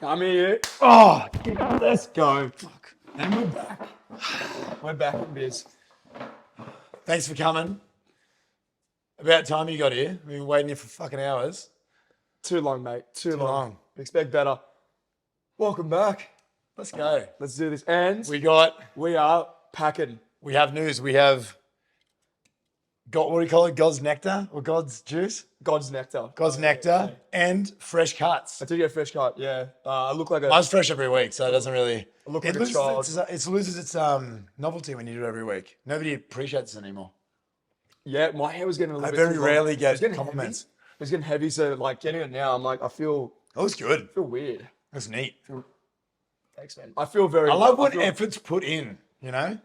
Come here. Oh, Let's go. Fuck. And we're back. We're back in biz. thanks for coming. About time you got here. We've been waiting here for fucking hours. Too long, mate. Too long. Expect better. Welcome back. Let's go. Let's do this. And We are packing. have news. We have got, what do you call it? God's nectar or God's juice? God's nectar. God's nectar and fresh cuts. I did get a fresh cut. Yeah. I look like a. Mine's fresh every week, so it doesn't really. I look It like a child. loses its novelty when you do it every week. Nobody appreciates it anymore. Yeah, my hair was getting a little I bit. very too long. rarely It was get getting compliments. Heavy. It was getting heavy, so like getting it now, I'm like, I feel That was good. weird. That's neat. Thanks, man. I feel very. I love what feel- effort's put in, you know?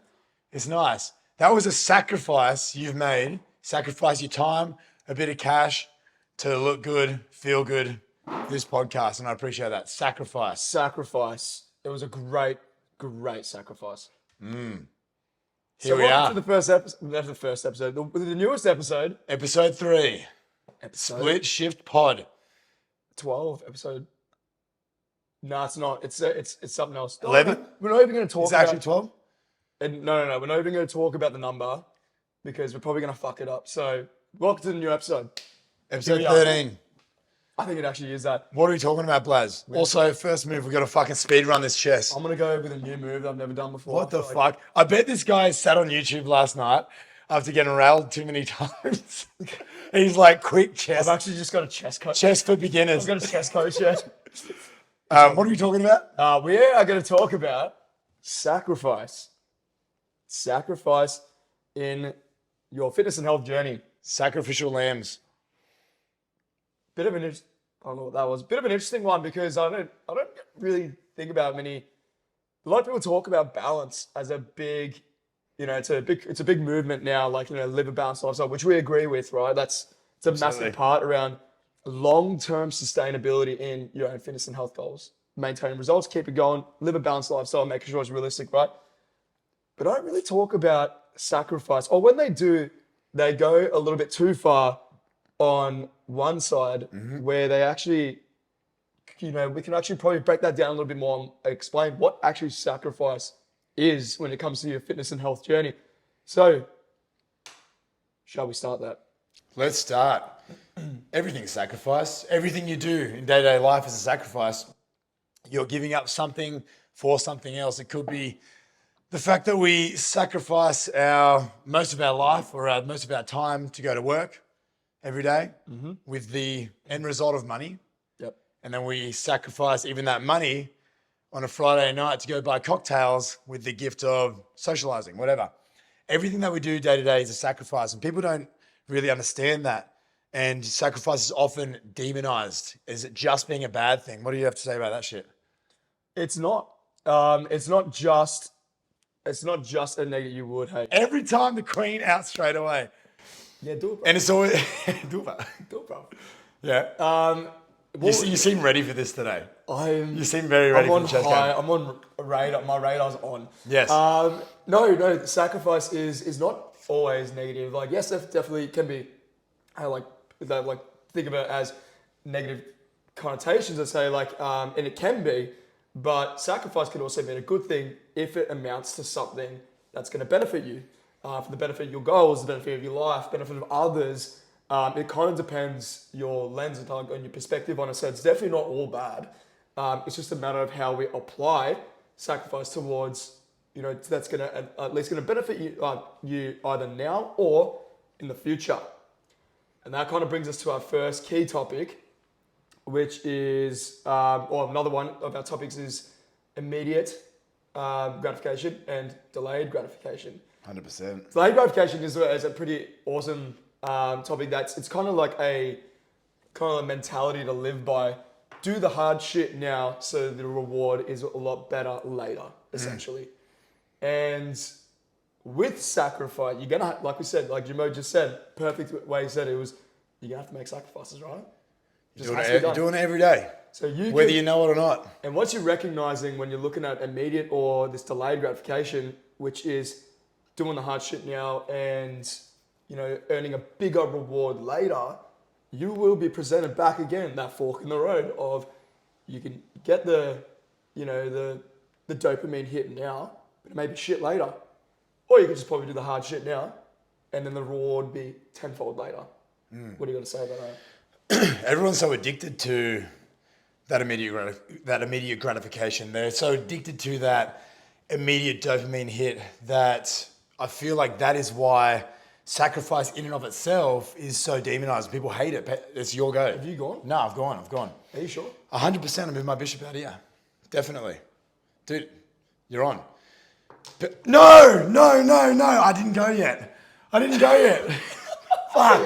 It's nice. That was a sacrifice you've made. Sacrifice your time, a bit of cash to look good, feel good, this podcast. And I appreciate that. Sacrifice. It was a great sacrifice. Here So we welcome are. to the first episode. That's the first episode. The newest episode. Episode 3. Episode Split Shift Pod. 12. Episode. No, it's not. It's something else. 11? We're not even going to talk It's about. actually 12? No. We're not even going to talk about the number because we're probably going to fuck it up. So welcome to the new episode. Episode Here we are. 13. I think it actually is that. What are we talking about, Blaz? Also, first move, we've got to fucking speed run this chess. I'm going to go with a new move that I've never done before. What the I feel like- fuck? I bet this guy sat on YouTube last night after getting railed too many times. He's like, quick chess. I've actually just got a chess coach. Chess for beginners. I've got a chess coach yet. What are we talking about? We are going to talk about sacrifice. Sacrifice in your fitness and health journey. Sacrificial lambs. Bit of an I don't know what that was. Bit of an interesting one because I don't really think about many. A lot of people talk about balance as a big, it's a big movement now. Like live a balanced lifestyle, which we agree with, right? It's a massive part around long-term sustainability in your own fitness and health goals. Maintaining results, keep it going, live a balanced lifestyle, making sure it's realistic, right? But I don't really talk about sacrifice. Or when they do, they go a little bit too far on one side where they actually, we can actually probably break that down a little bit more and explain what actually sacrifice is when it comes to your fitness and health journey. So, shall we start that? Let's start. Everything's sacrifice. Everything you do in day-to-day life is a sacrifice. You're giving up something for something else. It could be the fact that we sacrifice most of our life or most of our time to go to work every day with the end result of money. Yep. And then we sacrifice even that money on a Friday night to go buy cocktails with the gift of socializing, whatever. Everything that we do day to day is a sacrifice, and people don't really understand that. And sacrifice is often demonized. Is it just being a bad thing? What do you have to say about that shit? It's not. It's not just a negative you would hate. Every time the queen out straight away. Yeah, do it, bro. And it's always, do that. Do it, bro. Yeah. You seem ready for this today. You seem very ready I'm for on the chess high. game. I'm on radar. My radar's on. Yes. No. The sacrifice is not always negative. Like, yes, that definitely can be. Think of it as negative connotations. I say and it can be, but sacrifice can also mean a good thing if it amounts to something that's going to benefit you, for the benefit of your goals, the benefit of your life, benefit of others. It kind of depends your lens and your perspective on it. So it's definitely not all bad. It's just a matter of how we apply sacrifice towards, that's going to at least going to benefit you either now or in the future. And that kind of brings us to our first key topic, which is, or another one of our topics is immediate gratification and delayed gratification. 100%. Delayed gratification is a pretty awesome topic. It's kind of like a mentality to live by. Do the hard shit now so the reward is a lot better later, essentially. And with sacrifice, you're gonna, like we said, like Jamo just said, perfect way he said it was, you're gonna have to make sacrifices, right? You're doing it every day, So whether you know it or not. And once you're recognizing when you're looking at immediate or this delayed gratification, which is doing the hard shit now and earning a bigger reward later, you will be presented back again that fork in the road of you can get the, the dopamine hit now, but it may be shit later. Or you could just probably do the hard shit now, and then the reward be tenfold later. What do you got to say about that? Everyone's so addicted to that immediate gratification. They're so addicted to that immediate dopamine hit that I feel like that is why sacrifice in and of itself is so demonized. People hate it. It's your go. Have you gone? No, I've gone. Are you sure? 100% I moved my bishop out here. Definitely. Dude, you're on. But no. I didn't go yet. Fuck.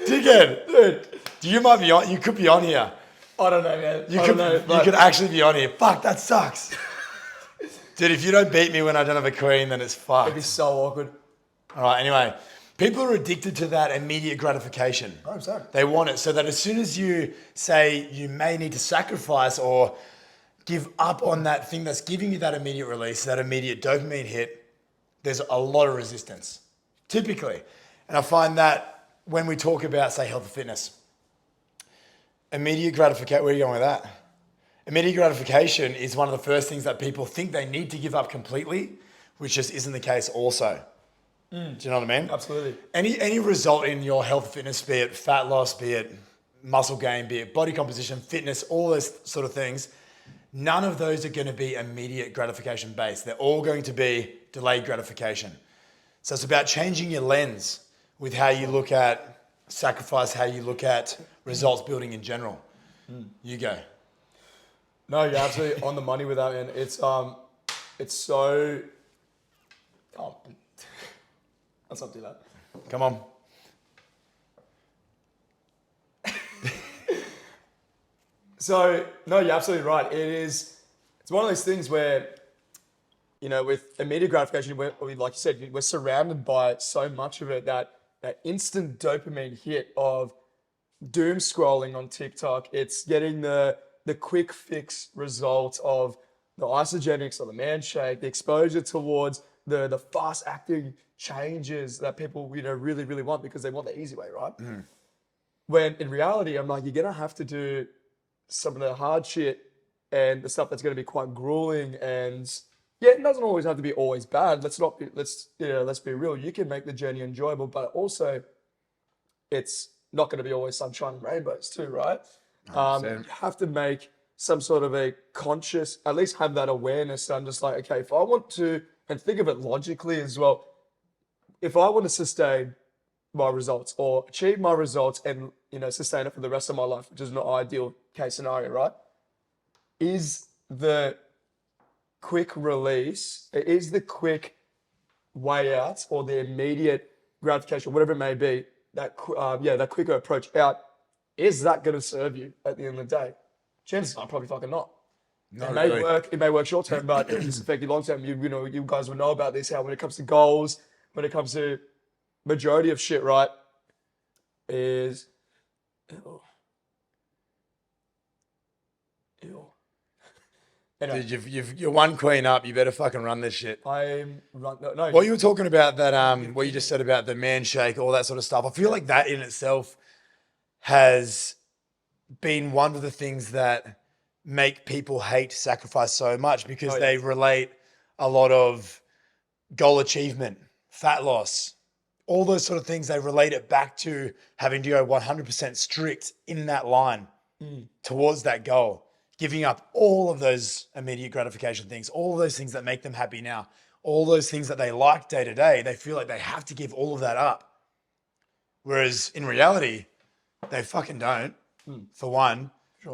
Dickhead. Dude, you might be on. You could be on here. I don't know, man. You could actually be on here. Fuck, that sucks. Dude, if you don't beat me when I don't have a queen, then it's fucked. It'd be so awkward. All right, anyway. People are addicted to that immediate gratification. I'm sorry. They want it. So that as soon as you say you may need to sacrifice or give up on that thing that's giving you that immediate release, that immediate dopamine hit, there's a lot of resistance, typically. And I find that when we talk about, say, health and fitness, immediate gratification, where are you going with that? Immediate gratification is one of the first things that people think they need to give up completely, which just isn't the case also. Do you know what I mean? Absolutely. Any result in your health and fitness, be it fat loss, be it muscle gain, be it body composition, fitness, all those sort of things, none of those are going to be immediate gratification based. They're all going to be delayed gratification. So it's about changing your lens with how you look at sacrifice, how you look at results building in general. You go. No, you're absolutely on the money with that, man. It's so. Oh, let's not do that. Come on. So no, you're absolutely right. It's one of those things where, with immediate gratification, like you said, we're surrounded by so much of it that instant dopamine hit of doom scrolling on TikTok. It's getting the quick fix result of the isogenics or the man shake, the exposure towards the fast acting changes that people really, really want because they want the easy way, right? When in reality, I'm like, you're gonna have to do some of the hard shit and the stuff that's gonna be quite grueling. And yeah, it doesn't always have to be always bad. Let's be real. You can make the journey enjoyable, but also it's not going to be always sunshine and rainbows too, right? You have to make some sort of a conscious, at least have that awareness. I'm just like, okay, if I want to, and think of it logically as well, if I want to sustain my results or achieve my results and, sustain it for the rest of my life, which is an ideal case scenario, right? Is the quick release, is the quick way out or the immediate gratification, whatever it may be, that quicker approach out, is that going to serve you at the end of the day? Chances are probably fucking not. It may work short term, but it's affect you long term. You guys will know about this, how when it comes to goals, when it comes to majority of shit, right, is ew. Anyway, Dude, you're one queen up. You better fucking run this shit. No. What you were talking about that, what you just said about the man shake, all that sort of stuff. I feel like that in itself has been one of the things that make people hate sacrifice so much because they relate a lot of goal achievement, fat loss, all those sort of things. They relate it back to having to go 100% strict in that line towards that goal. Giving up all of those immediate gratification things, all of those things that make them happy now, all those things that they like day to day, they feel like they have to give all of that up. Whereas in reality, they fucking don't, for one,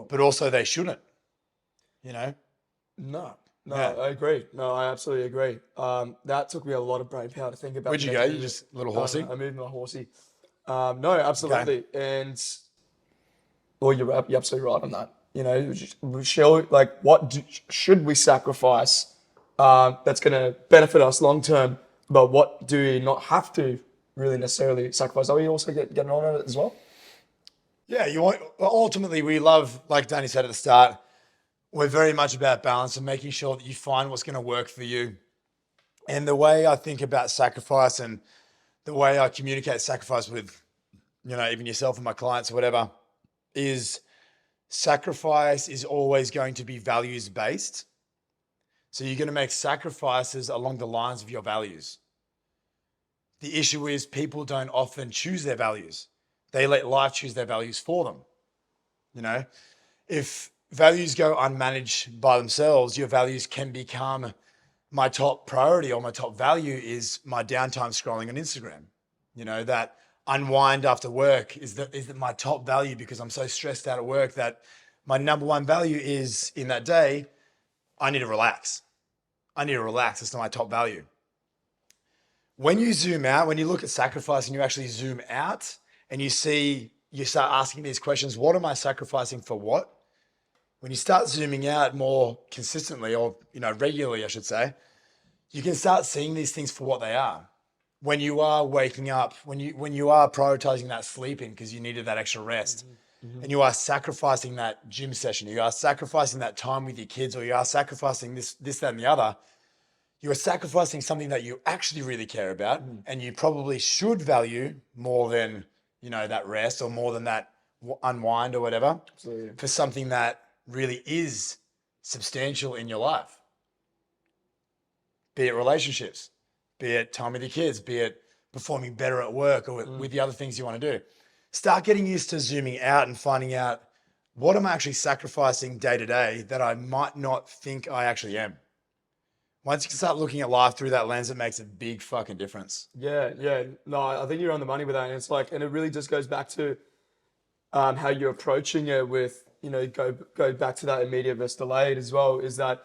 but also they shouldn't, No, Yeah. I agree. No, I absolutely agree. That took me a lot of brain power to think about. Where'd you go? You just little horsey? I moved my horsey. No, absolutely. Okay. And well, you're absolutely right on that. Should we sacrifice that's going to benefit us long term, but what do we not have to really necessarily sacrifice? Are we also getting on it as well? Yeah, ultimately we love, like Danny said at the start, we're very much about balance and making sure that you find what's going to work for you. And the way I think about sacrifice and the way I communicate sacrifice with, even yourself and my clients or whatever, is sacrifice is always going to be values based. So you're going to make sacrifices along the lines of your values. The issue is people don't often choose their values. They let life choose their values for them. You know, if values go unmanaged by themselves, your values can become my top priority or my top value is my downtime scrolling on Instagram. You know, that unwind after work is my top value because I'm so stressed out at work that my number one value is in that day, I need to relax. I need to relax. It's not my top value. When you zoom out, when you look at sacrifice and you actually zoom out and you start asking these questions, what am I sacrificing for what? When you start zooming out more consistently or, regularly, I should say, you can start seeing these things for what they are. When you are waking up, when you are prioritizing that sleeping because you needed that extra rest, and you are sacrificing that gym session, you are sacrificing that time with your kids, or you are sacrificing this, that, and the other, you are sacrificing something that you actually really care about and you probably should value more than, that rest or more than that unwind or whatever. Absolutely. For something that really is substantial in your life. Be it relationships, be it time with your kids, be it performing better at work or with the other things you want to do. Start getting used to zooming out and finding out what am I actually sacrificing day to day that I might not think I actually am. Once you can start looking at life through that lens, it makes a big fucking difference. Yeah, yeah. No, I think you're on the money with that. And it's like, and it really just goes back to how you're approaching it with, go back to that immediate versus delayed as well, is that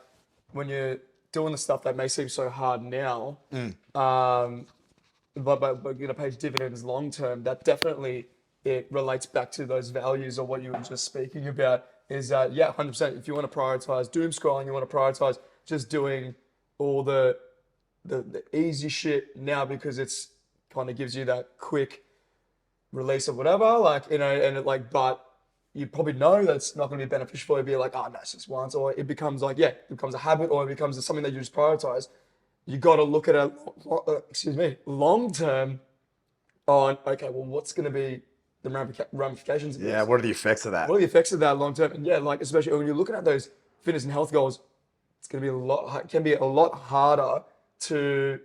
when you're doing the stuff that may seem so hard now, but going to pay dividends long term, that definitely it relates back to those values or what you were just speaking about is that, 100%. If you want to prioritize doom scrolling, you want to prioritize just doing all the easy shit now because it's kind of gives you that quick release of whatever, but you probably know that's not going to be beneficial for you. Be like, oh no, it's just once, or it becomes like, it becomes a habit, or it becomes something that you just prioritize. You got to look at it, long term on, okay, well, what's going to be the ramifications of Yeah, this? what are the effects of that? What are the effects of that long term? And especially when you're looking at those fitness and health goals, it's going to be a lot harder to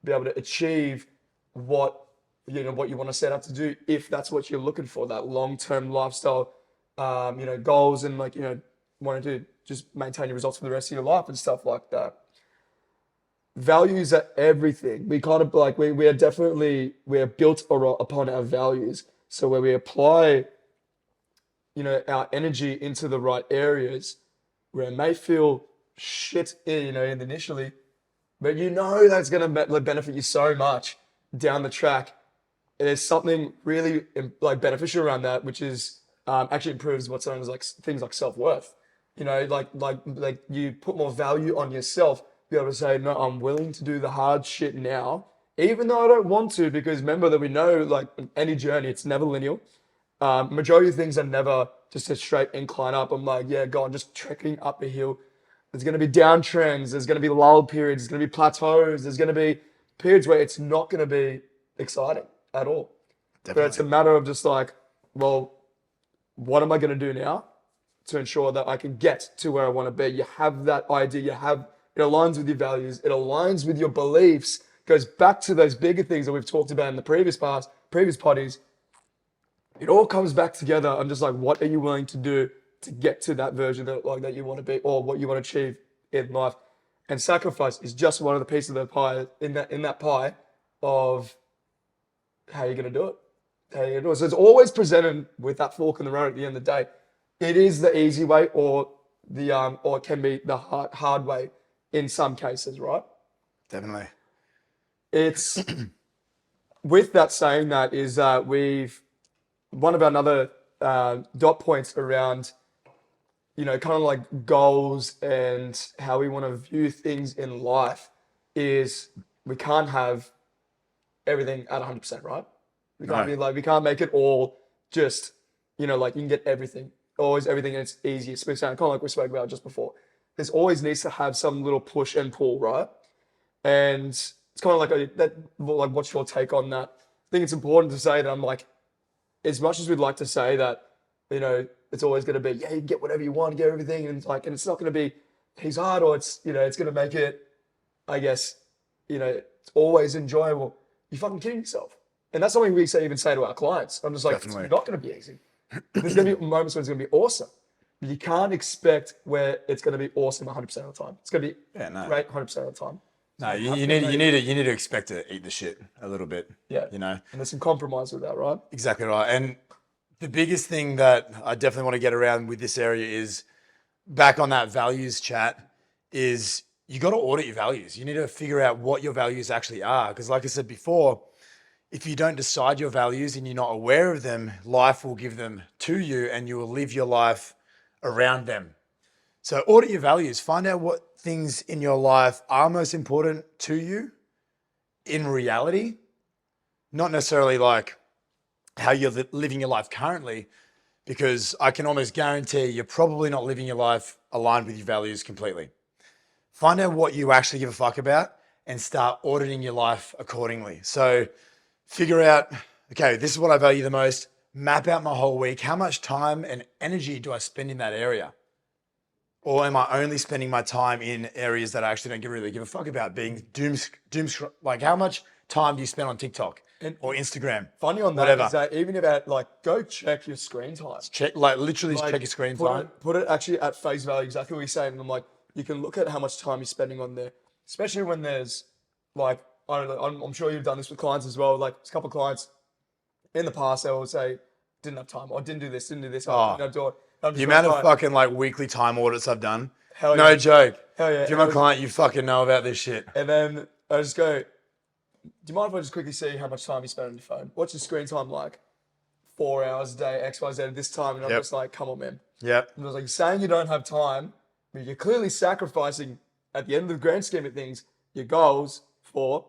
be able to achieve what you want to set up to do if that's what you're looking for, that long-term lifestyle, goals and wanting to just maintain your results for the rest of your life and stuff like that. Values are everything. We kind of we are built upon our values. So where we apply, our energy into the right areas, where it may feel shit, initially, but that's going to benefit you so much down the track. There's something really beneficial around that, which is actually improves what's known as things like self-worth. You put more value on yourself, be able to say, no, I'm willing to do the hard shit now, even though I don't want to, because remember that we know any journey, it's never linear. Majority of things are never just a straight incline up. I'm God, just trekking up a hill. There's going to be downtrends. There's going to be lull periods. There's going to be plateaus. There's going to be periods where it's not going to be exciting at all. Definitely. But it's a matter of just well, what am I going to do now to ensure that I can get to where I want to be? You have that idea. It aligns with your values. It aligns with your beliefs. Goes back to those bigger things that we've talked about in the previous potties. It all comes back together. I'm just what are you willing to do to get to that version that you want to be, or what you want to achieve in life? And sacrifice is just one of the pieces of the pie in that pie of how you're going to do it. How you're going to do it. So it's always presented with that fork in the road at the end of the day. It is the easy way, or it can be the hard way in some cases, right? Definitely. It's with that saying that is one of our other dot points around kind of goals and how we want to view things in life is we can't have everything at 100%, right? We can't be we can't make it all just, you can get everything, always everything and it's easy. It's kind of like we spoke about just before. There's always needs to have some little push and pull, right? And it's kind of what's your take on that? I think it's important to say that as much as we'd like to say that, it's always going to be, yeah, you can get whatever you want, get everything. And it's like, and it's not going to be, he's hard, or it's, it's going to make it, I guess, it's always enjoyable. You're fucking kidding yourself. And that's something we even say to our clients. I'm just like, Definitely. it's not going to be easy. There's going to be moments when it's going to be awesome. But you can't expect where it's going to be awesome 100% of the time. It's going to be great 100% of the time. No, you need to expect to eat the shit a little bit. Yeah. And there's some compromise with that, right? Exactly right. And the biggest thing that I definitely want to get around with this area is back on that values chat is you got to audit your values. You need to figure out what your values actually are. Because like I said before, if you don't decide your values and you're not aware of them, life will give them to you and you will live your life around them. So audit your values. Find out what things in your life are most important to you in reality, not necessarily like how you're living your life currently, because I can almost guarantee you're probably not living your life aligned with your values completely. Find out what you actually give a fuck about and start auditing your life accordingly. So figure out, okay, this is what I value the most. Map out my whole week. How much time and energy do I spend in that area? Or am I only spending my time in areas that I actually don't really give a fuck about? Being like how much time do you spend on TikTok or Instagram? Funny on that whatever. is that even about go check your screen time. Check check your screen time. Put it actually at face value, exactly what you're saying. And I'm like, you can look at how much time you're spending on there, especially when there's I don't know, I'm sure you've done this with clients as well. Like a couple of clients in the past, they will say, didn't have time, or didn't do this, I didn't do it. The amount of fucking weekly time audits I've done. Hell no yeah. joke. Hell yeah. If you're my client, you fucking know about this shit. And then I just go, do you mind if I just quickly see how much time you spend on your phone? What's your screen time like? 4 hours a day, XYZ at this time. And I'm just like, come on, man. Yep. And I was like, saying you don't have time, but you're clearly sacrificing, at the end of the grand scheme of things, your goals for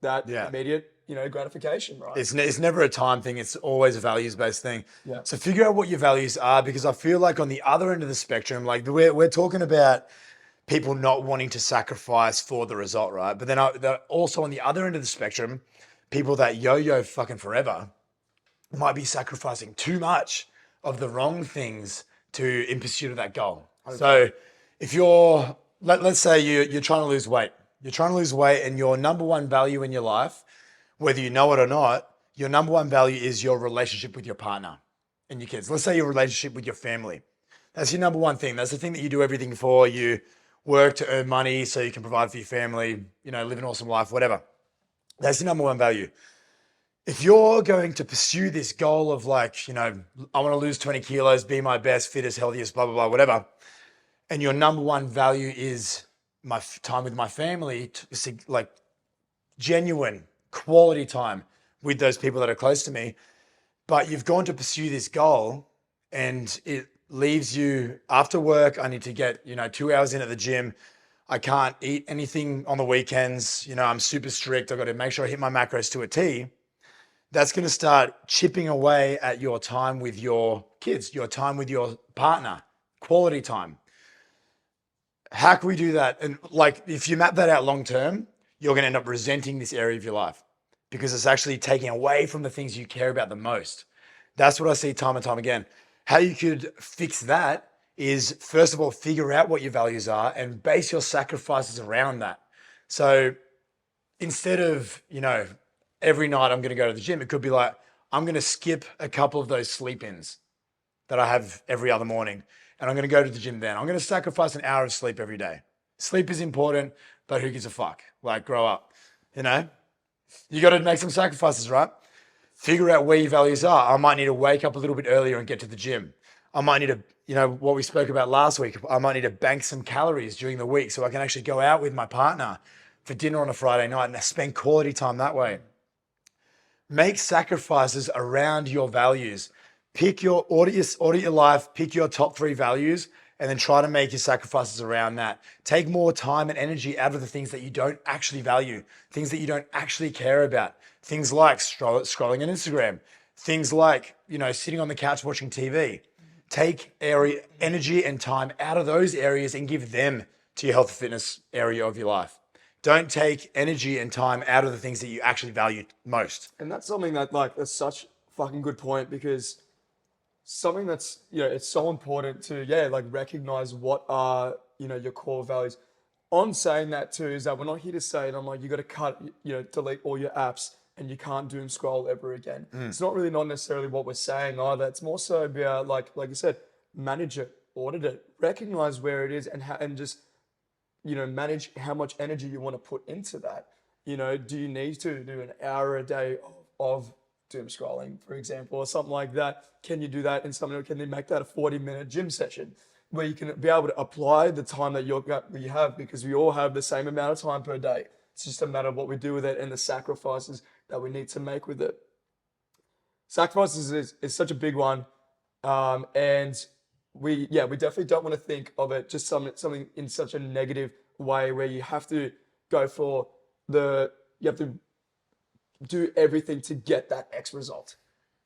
that immediate, gratification, right? It's never a time thing. It's always a values-based thing. Yeah. So figure out what your values are, because I feel like on the other end of the spectrum, like we're talking about people not wanting to sacrifice for the result, right? But then also on the other end of the spectrum, people that yo-yo fucking forever might be sacrificing too much of the wrong things in pursuit of that goal. Okay. So if let's say you're trying to lose weight. You're trying to lose weight and your number one value in your life, whether you know it or not, your number one value is your relationship with your partner and your kids. Let's say your relationship with your family. That's your number one thing. That's the thing that you do everything for. You work to earn money so you can provide for your family, live an awesome life, whatever. That's your number one value. If you're going to pursue this goal of I want to lose 20 kilos, be my best, fittest, healthiest, blah, blah, blah, whatever, and your number one value is my time with my family, genuine quality time with those people that are close to me, but you've gone to pursue this goal and it leaves you after work. I need to get, 2 hours in at the gym. I can't eat anything on the weekends. I'm super strict. I've got to make sure I hit my macros to a T. That's going to start chipping away at your time with your kids, your time with your partner, quality time. How can we do that? And if you map that out long term, you're going to end up resenting this area of your life because it's actually taking away from the things you care about the most. That's what I see time and time again. How you could fix that is, first of all, figure out what your values are and base your sacrifices around that. So instead of, every night I'm going to go to the gym, it could be like, I'm going to skip a couple of those sleep-ins that I have every other morning. And I'm going to go to the gym then. I'm going to sacrifice an hour of sleep every day. Sleep is important, but who gives a fuck? Grow up, You got to make some sacrifices, right? Figure out where your values are. I might need to wake up a little bit earlier and get to the gym. I might need to, what we spoke about last week, I might need to bank some calories during the week so I can actually go out with my partner for dinner on a Friday night and spend quality time that way. Make sacrifices around your values. Pick audit your life, pick your top 3 values, and then try to make your sacrifices around that. Take more time and energy out of the things that you don't actually value, things that you don't actually care about, things like scrolling on Instagram, things like, sitting on the couch watching TV. Take energy and time out of those areas and give them to your health and fitness area of your life. Don't take energy and time out of the things that you actually value most. And that's something that that's such a fucking good point, because something that's, it's so important to, like recognize what are, your core values. On saying that too, is that we're not here to say, and I'm like, you got to cut, delete all your apps and you can't doom scroll ever again. It's not really not necessarily what we're saying either. It's more so about, like you said, manage it, audit it, recognize where it is, and just, manage how much energy you want to put into that. Do you need to do an hour a day of doom scrolling, for example, or something like that? Can you do that in something? Can they make that a 40-minute gym session where you can be able to apply the time that you have, because we all have the same amount of time per day. It's just a matter of what we do with it and the sacrifices that we need to make with it. Sacrifices is such a big one. And we definitely don't want to think of it just something in such a negative way where you have to go for you have to do everything to get that X result.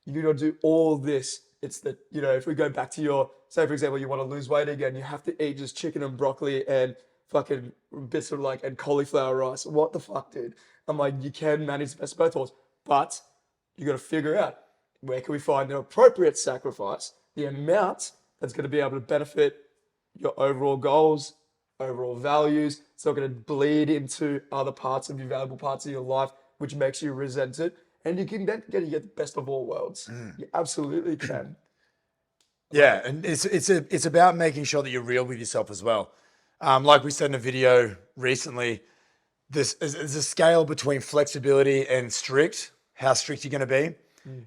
You got to do all this. It's that, if we go back to say for example, you want to lose weight again, you have to eat just chicken and broccoli and fucking bits of and cauliflower rice. What the fuck, dude? I'm like, you can manage the best of both worlds, but you got to figure out where can we find the appropriate sacrifice, the amount that's going to be able to benefit your overall goals, overall values. It's not going to bleed into other parts of your valuable parts of your life, which makes you resent it. And you can then get the best of all worlds. You absolutely can. Yeah, and it's about making sure that you're real with yourself as well. Like we said in a video recently, there's a scale between flexibility and strict, how strict you're going to be,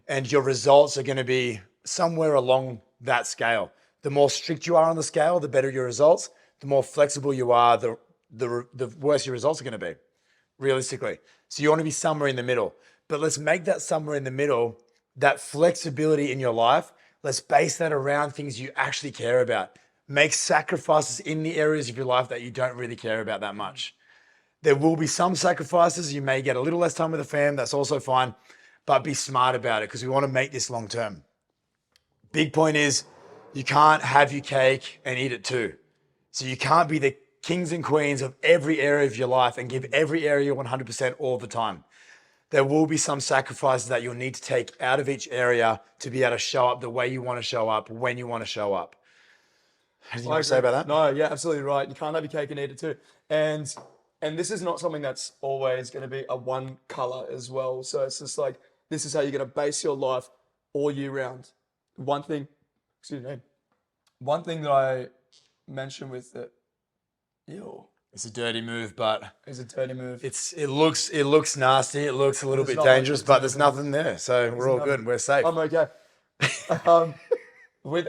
and your results are going to be somewhere along that scale. The more strict you are on the scale, the better your results. The more flexible you are, the worse your results are going to be, realistically. So you want to be somewhere in the middle. But let's make that somewhere in the middle, that flexibility in your life, let's base that around things you actually care about. Make sacrifices in the areas of your life that you don't really care about that much. There will be some sacrifices. You may get a little less time with the fam. That's also fine. But be smart about it because we want to make this long term. Big point is you can't have your cake and eat it too. So you can't be the kings and queens of every area of your life and give every area 100% all the time. There will be some sacrifices that you'll need to take out of each area to be able to show up the way you want to show up, when you want to show up. Anything you want to say about that? No, yeah, absolutely right. You can't have your cake and eat it too. And this is not something that's always going to be a one color as well. So it's just like, this is how you're going to base your life all year round. One thing that I mentioned with it, it's a dirty move, but it's a dirty move. It looks nasty. It looks a little bit dangerous, but there's nothing there, so we're all good. We're safe. I'm okay.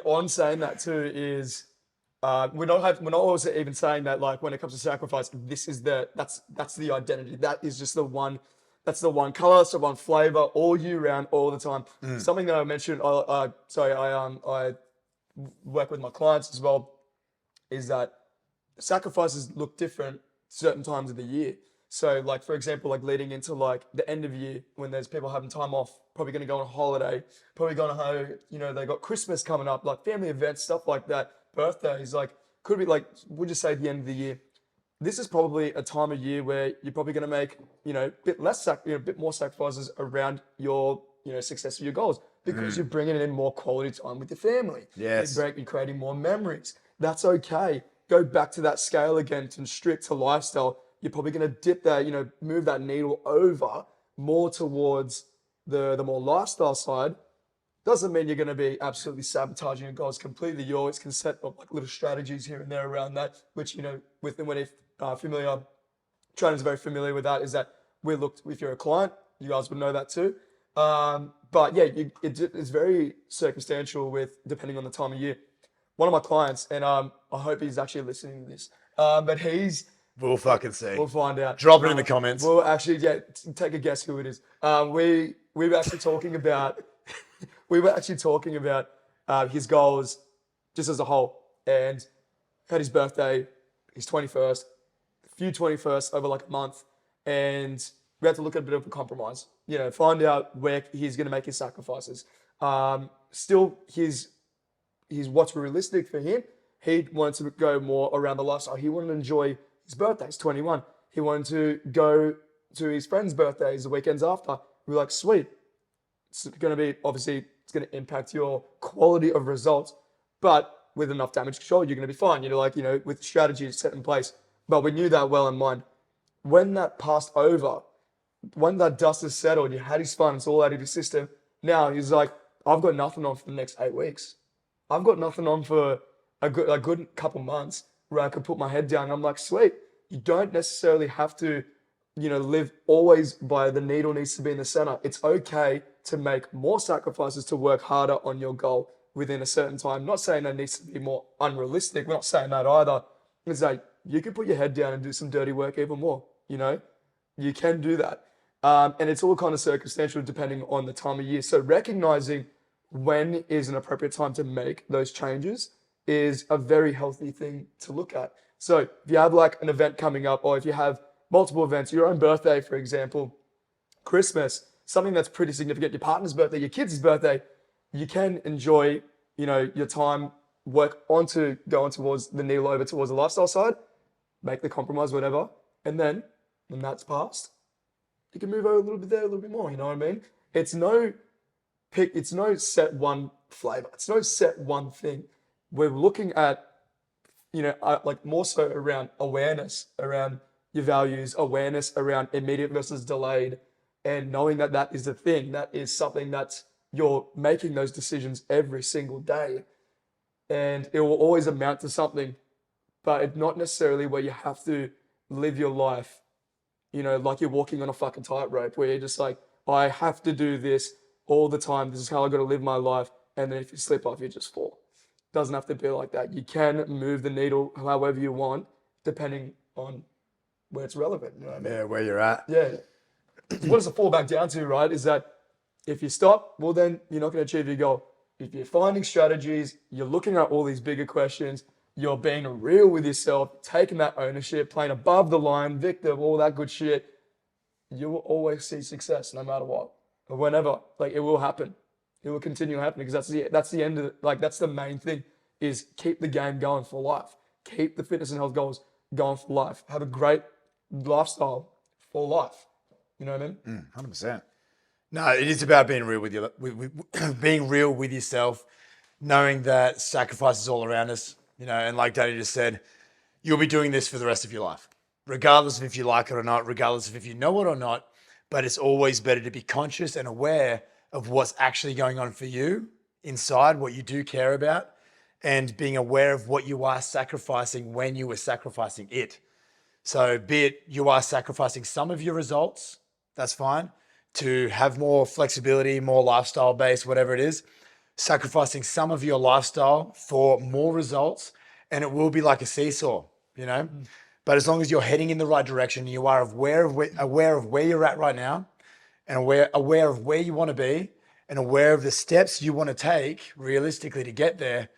On saying that too is we're not also even saying that like when it comes to sacrifice, that's the identity. That is just the one. That's the one color, so one flavor all year round, all the time. Something that I mentioned. I work with my clients as well. Is that sacrifices look different certain times of the year. So like, for example, like leading into like the end of year when there's people having time off, probably going to go on a holiday, probably going to home, they got Christmas coming up, like family events, stuff like that, birthdays, like could be like, we'll just say the end of the year. This is probably a time of year where you're probably going to make, a bit more sacrifices around your, success of your goals because you're bringing in more quality time with your family. Yes. You're creating more memories. That's okay. Go back to that scale again to strict to lifestyle. You're probably going to dip that, move that needle over more towards the more lifestyle side. Doesn't mean you're going to be absolutely sabotaging your goals completely. You always can set up like little strategies here and there around that, which, familiar, trainers are very familiar with that, is that if you're a client, you guys would know that too. But yeah, it's very circumstantial depending on the time of year. One of my clients, and I hope he's actually listening to this, but We'll fucking see. We'll find out. Drop it in the comments. We'll actually take a guess who it is. We were actually talking about his goals just as a whole, and had his birthday, his 21st, a few 21st over like a month, and we had to look at a bit of a compromise. Find out where he's going to make his sacrifices. Still, his what's realistic for him. He wanted to go more around the lifestyle. He wanted to enjoy his birthday. He's 21. He wanted to go to his friends' birthdays the weekends after. We were like, sweet. It's going to be obviously It's going to impact your quality of results. But with enough damage control, you're going to be fine. With strategies set in place. But we knew that well in mind. When that passed over, when that dust has settled, you had his fun, it's all out of your system. Now he's like, I've got nothing on for the next 8 weeks. I've got nothing on for a good couple months where I could put my head down. And I'm like, sweet. You don't necessarily have to, live always by the needle needs to be in the center. It's okay to make more sacrifices to work harder on your goal within a certain time. Not saying that needs to be more unrealistic. We're not saying that either. It's like you can put your head down and do some dirty work even more. You can do that. And it's all kind of circumstantial depending on the time of year. So recognizing when is an appropriate time to make those changes is a very healthy thing to look at. So if you have like an event coming up, or if you have multiple events, your own birthday, for example, Christmas, something that's pretty significant, your partner's birthday, your kid's birthday, you can enjoy, your time, work going towards the needle over towards the lifestyle side, make the compromise, whatever. And then when that's passed, you can move over a little bit there, a little bit more. You know what I mean? It's no set one flavor. It's no set one thing. We're looking at, like more so around awareness, around your values, awareness around immediate versus delayed, and knowing that that is the thing. That is something that you're making those decisions every single day, and it will always amount to something, but it's not necessarily where you have to live your life, like you're walking on a fucking tightrope where you're just like, I have to do this all the time. This is how I got to live my life. And then if you slip off, you just fall. Doesn't have to be like that. You can move the needle however you want, depending on where it's relevant. You know what I mean? Yeah, where you're at. Yeah. What does it fall back down to, right? Is that if you stop, well, then you're not going to achieve your goal. If you're finding strategies, you're looking at all these bigger questions, you're being real with yourself, taking that ownership, playing above the line, victim, all that good shit, you will always see success no matter what. Or whenever. Like, it will happen. It will continue happening because that's the end of it. Like, that's the main thing, is keep the game going for life. Keep the fitness and health goals going for life. Have a great lifestyle for life. You know what I mean? 100%. No, it is about being real being real with yourself, knowing that sacrifice is all around us, and like Danny just said, you'll be doing this for the rest of your life, regardless of if you like it or not, regardless of if you know it or not. But it's always better to be conscious and aware of what's actually going on for you inside, what you do care about, and being aware of what you are sacrificing when you are sacrificing it. So be it you are sacrificing some of your results, that's fine, to have more flexibility, more lifestyle based, whatever it is, sacrificing some of your lifestyle for more results. And it will be like a seesaw, But as long as you're heading in the right direction, you are aware of where you're at right now, and aware of where you want to be, and aware of the steps you want to take realistically to get there,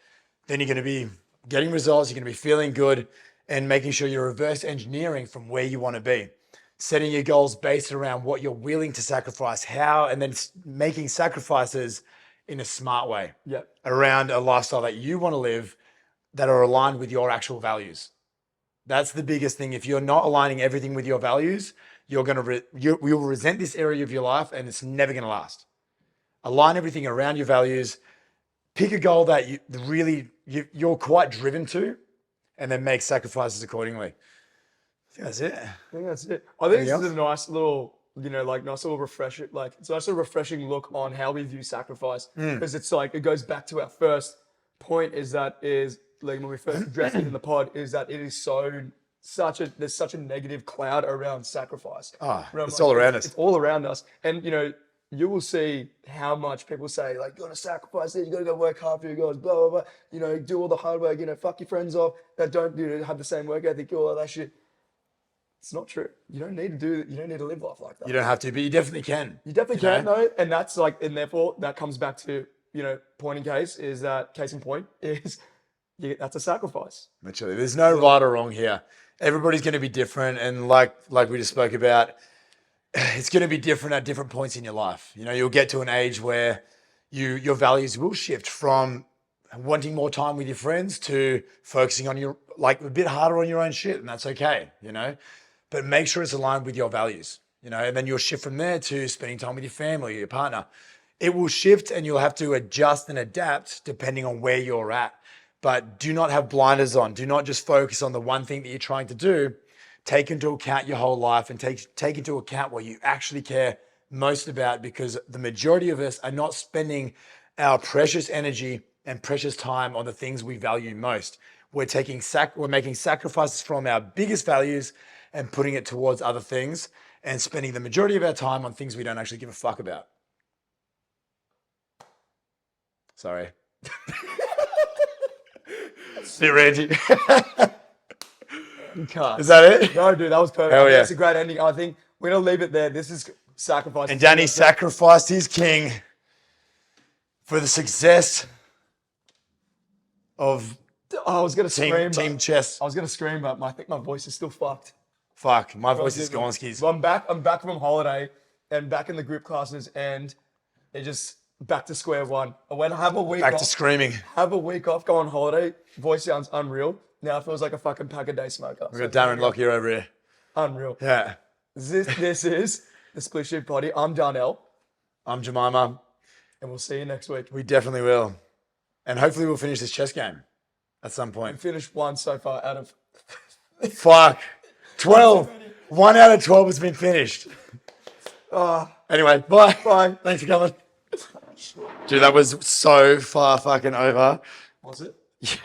then you're going to be getting results, you're going to be feeling good, and making sure you're reverse engineering from where you want to be. Setting your goals based around what you're willing to sacrifice, how, and then making sacrifices in a smart way around a lifestyle that you want to live that are aligned with your actual values. That's the biggest thing. If you're not aligning everything with your values, you'll resent this area of your life, and it's never going to last. Align everything around your values. Pick a goal that you're quite driven to, and then make sacrifices accordingly. I think that's it. I think this is a nice little, nice little refreshing, it's a nice little refreshing look on how we view sacrifice. Because it's like, it goes back to our first point is like when we first addressed it in the pod, is that it is there's such a negative cloud around sacrifice. It's all around us. It's all around us. And, you will see how much people say, like, you got to sacrifice this, you got to go work hard for your goals, blah, blah, blah. Do all the hard work, fuck your friends off that don't have the same work ethic, all that shit. It's not true. You don't need to live life like that. You don't have to, but you definitely can. You definitely can, though. And that's and therefore that comes back to, point in case in point is that's a sacrifice. Literally, there's no right or wrong here. Everybody's going to be different. And like we just spoke about, it's going to be different at different points in your life. You'll get to an age where your values will shift from wanting more time with your friends to focusing on a bit harder on your own shit. And that's okay, but make sure it's aligned with your values, and then you'll shift from there to spending time with your family, your partner. It will shift and you'll have to adjust and adapt depending on where you're at. But do not have blinders on. Do not just focus on the one thing that you're trying to do. Take into account your whole life and take into account what you actually care most about, because the majority of us are not spending our precious energy and precious time on the things we value most. We're making sacrifices from our biggest values and putting it towards other things and spending the majority of our time on things we don't actually give a fuck about. Sorry. Bit ranty. You can't. Is that it? No, dude, that was perfect. Hell yeah. It's a great ending. I think we're gonna leave it there. This is sacrifice. And Danny sacrificed his king for the success of I was gonna scream. team chess. I was gonna scream, but I think my voice is still fucked. Fuck, my voice is gone, skis. Well, I'm back from holiday and back in the group classes, and it just back to square one. I went have a week Back off. to screaming. Have a week off, go on holiday. Voice sounds unreal. Now it feels like a fucking pack a day smoker. We got Darren Lockyer over here. Unreal. Yeah. This is the Split Shift Potty. I'm Darnell, I'm Jemima. and we'll see you next week. We definitely will. And hopefully we'll finish this chess game at some point. Finished one so far out of. Fuck. 12. 1 out of 12 has been finished. Anyway, bye. Bye. Thanks for coming. Dude, that was so far fucking over. Was it? Yeah.